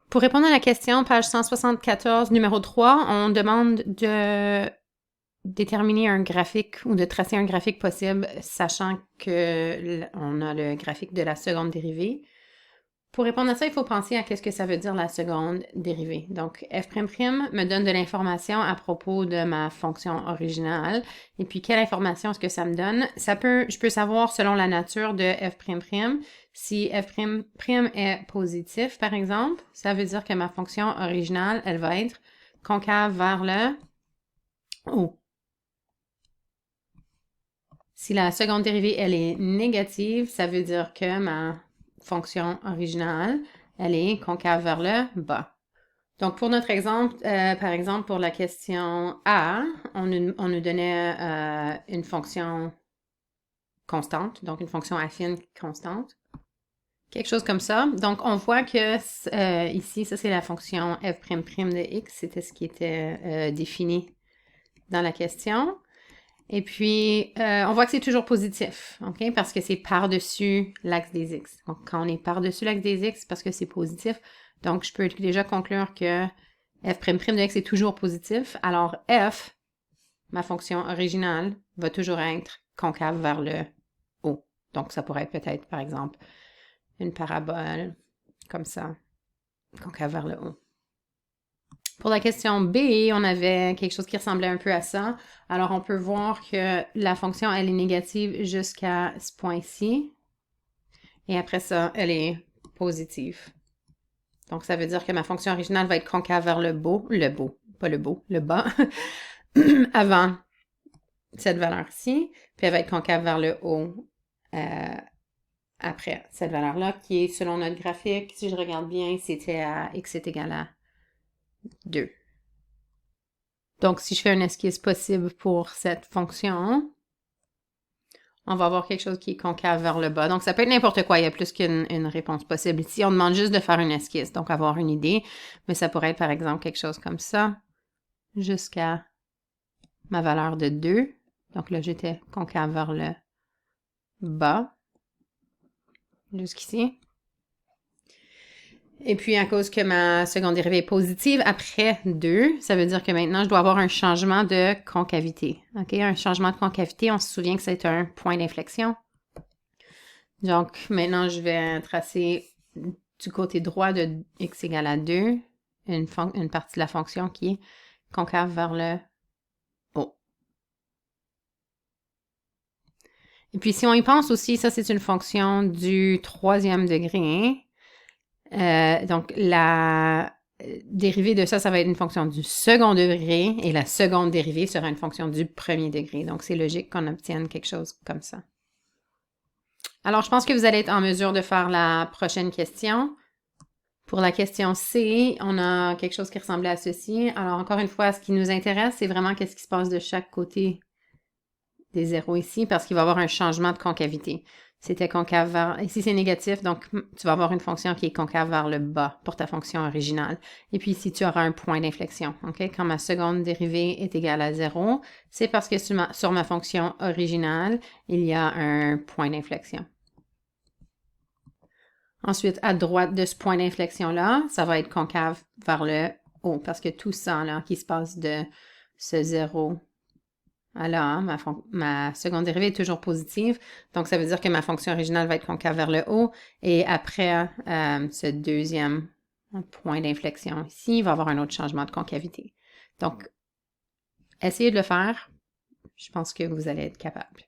Pour répondre à la question, page 174, numéro 3, on demande de déterminer un graphique ou de tracer un graphique possible, sachant que on a le graphique de la seconde dérivée. Pour répondre à ça, il faut penser à qu'est-ce que ça veut dire la seconde dérivée. Donc, f' me donne de l'information à propos de ma fonction originale. Et puis, quelle information est-ce que ça me donne? Je peux savoir selon la nature de f', si f' est positif, par exemple, ça veut dire que ma fonction originale, elle va être concave vers le haut. Si la seconde dérivée, elle est négative, ça veut dire que ma fonction originale, elle est concave vers le bas. Donc, pour notre exemple, par exemple, pour la question A, on nous donnait une fonction constante, donc une fonction affine constante. Quelque chose comme ça. Donc, on voit que ici, ça c'est la fonction f' de x, c'était ce qui était défini dans la question. Et puis, on voit que c'est toujours positif, OK? Parce que c'est par-dessus l'axe des x. Donc, quand on est par-dessus l'axe des x, c'est parce que c'est positif. Donc, je peux déjà conclure que f' de x est toujours positif. Alors, f, ma fonction originale, va toujours être concave vers le haut. Donc, ça pourrait être peut-être, par exemple, une parabole, comme ça, concave vers le haut. Pour la question B, on avait quelque chose qui ressemblait un peu à ça. Alors, on peut voir que la fonction, elle est négative jusqu'à ce point-ci. Et après ça, elle est positive. Donc, ça veut dire que ma fonction originale va être concave vers le bas, avant cette valeur-ci. Puis, elle va être concave vers le haut après cette valeur-là, qui est, selon notre graphique, si je regarde bien, c'était à x est égal à 2. Donc, si je fais une esquisse possible pour cette fonction, on va avoir quelque chose qui est concave vers le bas. Donc, ça peut être n'importe quoi. Il y a plus qu'une réponse possible. Ici, on demande juste de faire une esquisse, donc avoir une idée. Mais ça pourrait être, par exemple, quelque chose comme ça, jusqu'à ma valeur de 2. Donc là, j'étais concave vers le bas, jusqu'ici. Et puis, à cause que ma seconde dérivée est positive, après 2, ça veut dire que maintenant, je dois avoir un changement de concavité. OK? Un changement de concavité, on se souvient que c'est un point d'inflexion. Donc, maintenant, je vais tracer du côté droit de x égale à 2, une partie de la fonction qui est concave vers le haut. Et puis, si on y pense aussi, ça, c'est une fonction du troisième degré. Donc, la dérivée de ça, ça va être une fonction du second degré et la seconde dérivée sera une fonction du premier degré. Donc, c'est logique qu'on obtienne quelque chose comme ça. Alors, je pense que vous allez être en mesure de faire la prochaine question. Pour la question C, on a quelque chose qui ressemblait à ceci. Alors, encore une fois, ce qui nous intéresse, c'est vraiment qu'est-ce qui se passe de chaque côté des zéros ici, parce qu'il va y avoir un changement de concavité. C'était concave vers... Ici, c'est négatif, donc tu vas avoir une fonction qui est concave vers le bas pour ta fonction originale. Et puis ici, tu auras un point d'inflexion. OK? Quand ma seconde dérivée est égale à 0, c'est parce que sur ma fonction originale, il y a un point d'inflexion. Ensuite, à droite de ce point d'inflexion-là, ça va être concave vers le haut, parce que tout ça là, qui se passe de ce 0 à là, ma seconde dérivée est toujours positive, donc ça veut dire que ma fonction originale va être concave vers le haut, et après ce deuxième point d'inflexion ici, il va y avoir un autre changement de concavité. Donc, essayez de le faire, je pense que vous allez être capable.